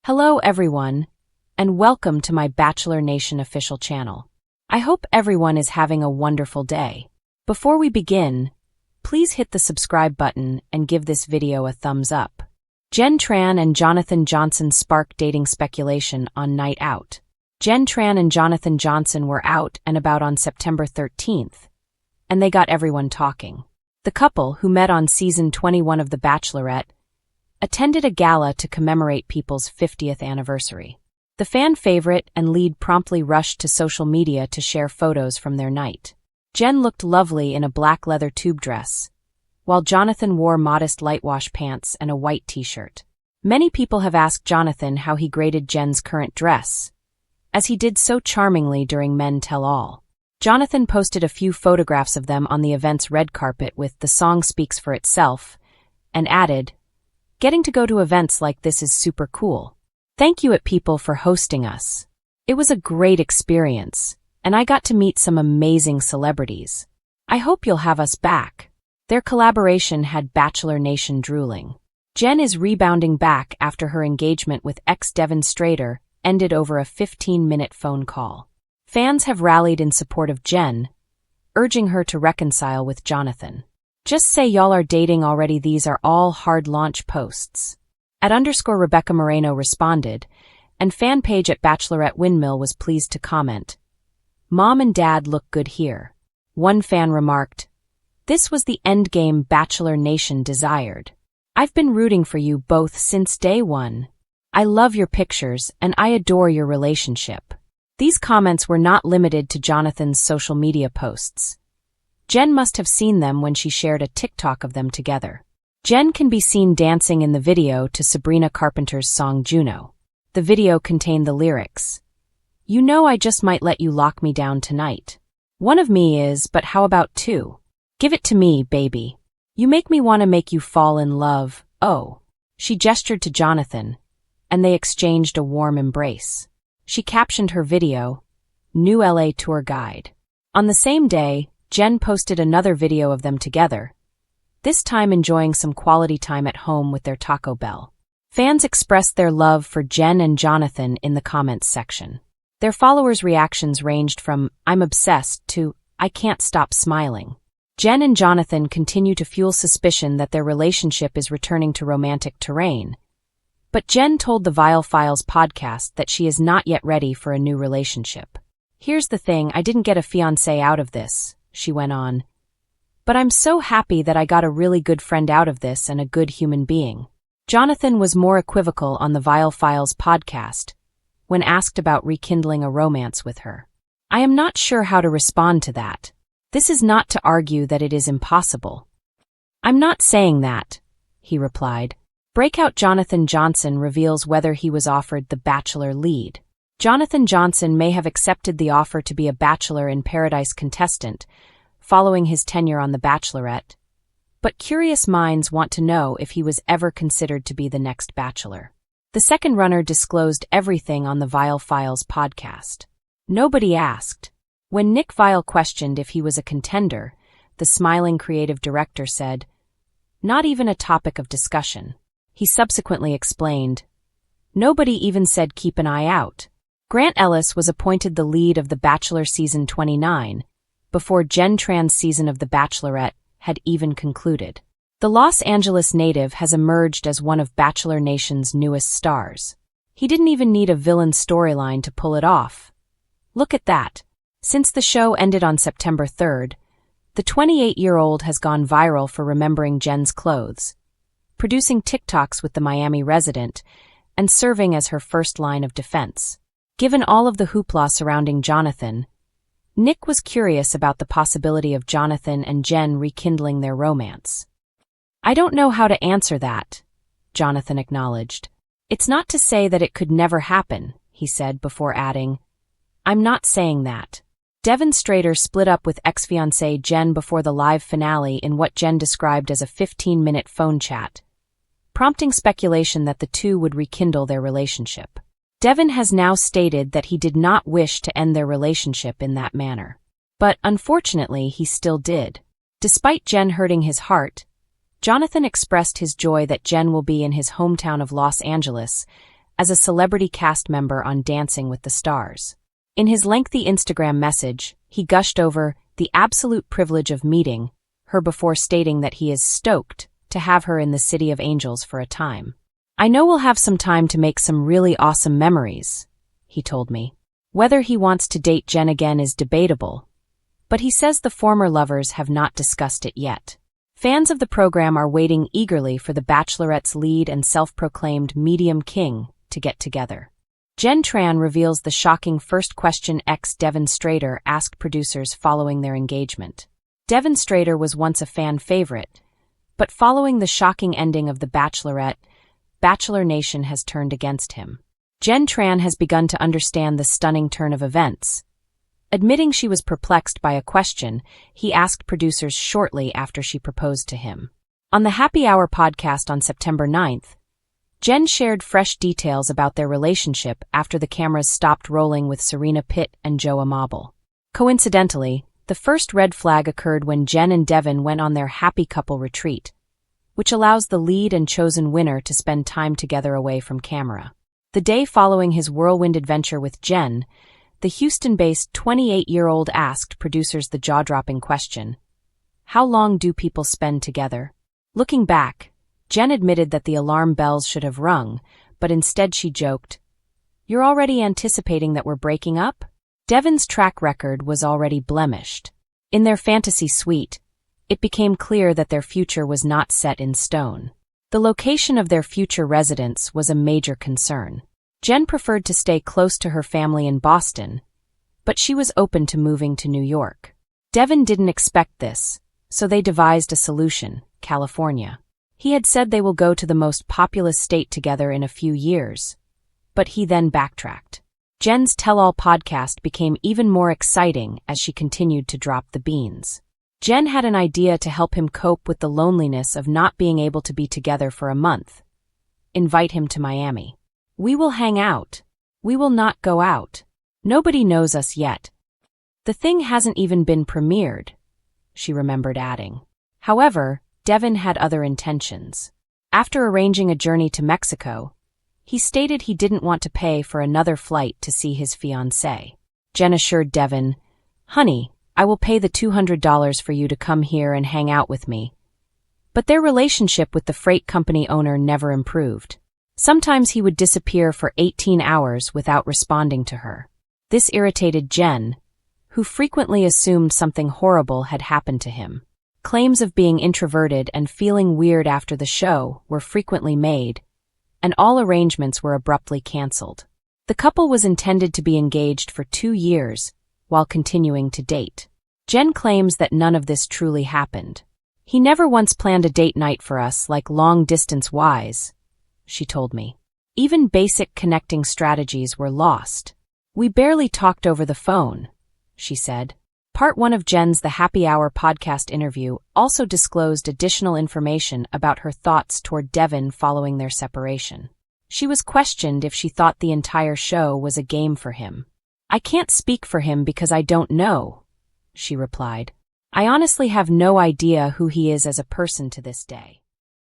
Hello everyone, and welcome to my Bachelor Nation official channel. I hope everyone is having a wonderful day. Before we begin, please hit the subscribe button and give this video a thumbs up. Jenn Tran and Jonathon Johnson spark dating speculation on Night Out. Jenn Tran and Jonathon Johnson were out and about on September 13th, and they got everyone talking. The couple, who met on season 21 of The Bachelorette, attended a gala to commemorate people's 50th anniversary. The fan favorite and lead promptly rushed to social media to share photos from their night. Jenn looked lovely in a black leather tube dress, while Jonathon wore modest light-wash pants and a white t-shirt. Many people have asked Jonathon how he graded Jenn's current dress, as he did so charmingly during Men Tell All. Jonathon posted a few photographs of them on the event's red carpet with "The song speaks for itself," and added, "Getting to go to events like this is super cool. Thank you at people for hosting us. It was a great experience, and I got to meet some amazing celebrities. I hope you'll have us back." Their collaboration had Bachelor Nation drooling. Jenn is rebounding back after her engagement with Ex Devin ended over a 15-minute phone call. Fans have rallied in support of Jenn, urging her to reconcile with Jonathon. "Just say y'all are dating already, these are all hard launch posts." @Rebecca Moreno responded, and fan page at Bachelorette Windmill was pleased to comment, "Mom and Dad look good here." One fan remarked, "This was the endgame Bachelor Nation desired. I've been rooting for you both since day one. I love your pictures and I adore your relationship." These comments were not limited to Jonathon's social media posts. Jenn must have seen them when she shared a TikTok of them together. Jenn can be seen dancing in the video to Sabrina Carpenter's song Juno. The video contained the lyrics, "You know I just might let you lock me down tonight. One of me is, but how about two? Give it to me, baby. You make me want to make you fall in love, oh." She gestured to Jonathon, and they exchanged a warm embrace. She captioned her video, "New LA Tour Guide." On the same day, Jenn posted another video of them together, this time enjoying some quality time at home with their Taco Bell. Fans expressed their love for Jenn and Jonathon in the comments section. Their followers' reactions ranged from "I'm obsessed" to "I can't stop smiling." Jenn and Jonathon continue to fuel suspicion that their relationship is returning to romantic terrain, but Jenn told the Vile Files podcast that she is not yet ready for a new relationship. "Here's the thing, I didn't get a fiancé out of this," she went on, "but I'm so happy that I got a really good friend out of this and a good human being." Jonathon was more equivocal on the Vile Files podcast when asked about rekindling a romance with her. "I am not sure how to respond to that. This is not to argue that it is impossible." "I'm not saying that," he replied. Breakout Jonathon Johnson reveals whether he was offered the Bachelor lead. Jonathon Johnson may have accepted the offer to be a Bachelor in Paradise contestant following his tenure on The Bachelorette, but curious minds want to know if he was ever considered to be the next Bachelor. The second runner disclosed everything on the Vile Files podcast. Nobody asked. When Nick Viall questioned if he was a contender, the smiling creative director said, "Not even a topic of discussion." He subsequently explained, "Nobody even said keep an eye out." Grant Ellis was appointed the lead of The Bachelor Season 29, before Jenn Tran's season of The Bachelorette had even concluded. The Los Angeles native has emerged as one of Bachelor Nation's newest stars. He didn't even need a villain storyline to pull it off. Look at that. Since the show ended on September 3rd, the 28-year-old has gone viral for remembering Jenn's clothes, producing TikToks with the Miami resident, and serving as her first line of defense. Given all of the hoopla surrounding Jonathon, Nick was curious about the possibility of Jonathon and Jenn rekindling their romance. "I don't know how to answer that," Jonathon acknowledged. "It's not to say that it could never happen," he said before adding, "I'm not saying that." Devin Strader split up with ex-fiancée Jenn before the live finale in what Jenn described as a 15-minute phone chat, prompting speculation that the two would rekindle their relationship. Devin has now stated that he did not wish to end their relationship in that manner. But unfortunately, he still did. Despite Jenn hurting his heart, Jonathon expressed his joy that Jenn will be in his hometown of Los Angeles as a celebrity cast member on Dancing with the Stars. In his lengthy Instagram message, he gushed over the absolute privilege of meeting her before stating that he is stoked to have her in the City of Angels for a time. "I know we'll have some time to make some really awesome memories," he told me. Whether he wants to date Jenn again is debatable, but he says the former lovers have not discussed it yet. Fans of the program are waiting eagerly for the Bachelorette's lead and self-proclaimed medium king to get together. Jenn Tran reveals the shocking first question Ex Devin asked producers following their engagement. Devin was once a fan favorite, but following the shocking ending of The Bachelorette, Bachelor Nation has turned against him. Jenn Tran has begun to understand the stunning turn of events. Admitting she was perplexed by a question he asked producers shortly after she proposed to him. On the Happy Hour podcast on September 9th, Jenn shared fresh details about their relationship after the cameras stopped rolling with Serena Pitt and Joe Amabile. Coincidentally, the first red flag occurred when Jenn and Devin went on their happy couple retreat, which allows the lead and chosen winner to spend time together away from camera. The day following his whirlwind adventure with Jenn, the Houston-based 28-year-old asked producers the jaw-dropping question, "How long do people spend together?" Looking back, Jenn admitted that the alarm bells should have rung, but instead she joked, "You're already anticipating that we're breaking up?" Devin's track record was already blemished. In their fantasy suite, it became clear that their future was not set in stone. The location of their future residence was a major concern. Jenn preferred to stay close to her family in Boston, but she was open to moving to New York. Devin didn't expect this, so they devised a solution, California. He had said they will go to the most populous state together in a few years, but he then backtracked. Jenn's Tell-All podcast became even more exciting as she continued to drop the beans. Jenn had an idea to help him cope with the loneliness of not being able to be together for a month. Invite him to Miami. "We will hang out. We will not go out. Nobody knows us yet. The thing hasn't even been premiered," she remembered adding. However, Devin had other intentions. After arranging a journey to Mexico, he stated he didn't want to pay for another flight to see his fiancée. Jenn assured Devin, "Honey, I will pay the $200 for you to come here and hang out with me." But their relationship with the freight company owner never improved. Sometimes he would disappear for 18 hours without responding to her. This irritated Jenn, who frequently assumed something horrible had happened to him. Claims of being introverted and feeling weird after the show were frequently made, and all arrangements were abruptly canceled. The couple was intended to be engaged for 2 years, while continuing to date. Jenn claims that none of this truly happened. "He never once planned a date night for us like long-distance wise," she told me. "Even basic connecting strategies were lost. We barely talked over the phone," she said. Part 1 of Jenn's The Happy Hour podcast interview also disclosed additional information about her thoughts toward Devin following their separation. She was questioned if she thought the entire show was a game for him. "I can't speak for him because I don't know," she replied. "I honestly have no idea who he is as a person to this day."